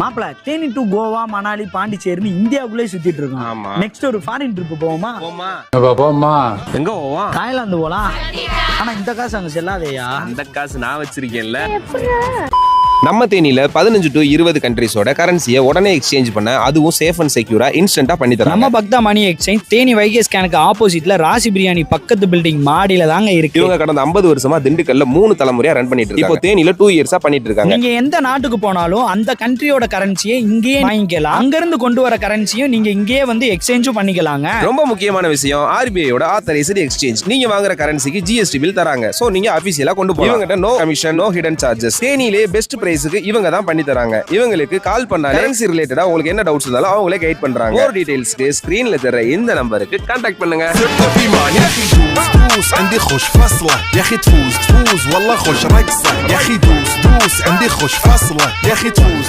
மாப்பிள தேனி டு கோவா மணாலி பாண்டிச்சேரின்னு இந்தியாவுக்குள்ளே சுத்திட்டு இருக்கோம். ஆமா. நெக்ஸ்ட் ஒரு ஃபாரின் ட்ரிப் போவோமா? போமா. எங்க போவோம்? தாய்லாந்து போலாம். ஆனா இந்த காசு அங்க செல்லாதேயா. அந்த காசு நான் வச்சிருக்கேன்ல. நம்ம தேனியில 15 to 20 கண்ட்ரிஸோட கரன்சியை உடனே எக்ஸ்சேஞ்ச் பண்ண, அதுவும் சேஃப் அண்ட் செக்யூரா இன்ஸ்டன்டா பண்ணி தராங்க. நம்ம பக்தா மணி எக்ஸ்சேஞ்ச் தேனி வைகே ஸ்கேனுக்கு ஆப்போசிட்ல ராசி பிரியாணி பக்கத்து பில்டிங் மாடியில தாங்க இருக்கு. இவங்க கடந்த 50 வருஷமா திண்டுக்கல்ல 3 தலைமுறையா ரன் பண்ணிட்டு இருக்காங்க. இப்போ தேனியில 2 இயர்ஸா பண்ணிட்டு இருக்காங்க. நீங்க எந்த நாட்டுக்கு போனாலும் அந்த கண்ட்ரியோட கரன்சியை இங்கேயே வாங்கிக்கலாம். அங்க இருந்து கொண்டு வர கரன்சியும் நீங்க இங்கேயே வந்து எக்ஸ்சேஞ்சும் பண்ணிக்கலாங்க. ரொம்ப முக்கியமான விஷயம், RBI-யோட ஆத்தரைஸ்டு எக்ஸ்சேஞ்ச். நீங்க வாங்குற கரன்சிக்கு GST பில் தராங்க. சோ நீங்க ஆபீஷியலா கொண்டு போலாம். இவங்கட்ட no commission, no hidden charges. தேனியிலே பெஸ்ட் பிரைஸ்க்கு இவங்க தான் பண்ணி தராங்க. இவங்களுக்கு கால் பண்ணா கரன்சி ரிலேட்டடா உங்களுக்கு என்ன டவுட்ஸ் இருந்தாலும் அவங்களே கைட் பண்றாங்க. மோர் டீடைல்ஸ்க்கு ஸ்கிரீன்ல தெரியற இந்த நம்பருக்கு கான்டாக்ட் பண்ணுங்க. عندي خوش فصلة يا اخي تفوز والله خوش رقصة يا اخي دوس عندي خوش فصلة يا اخي تفوز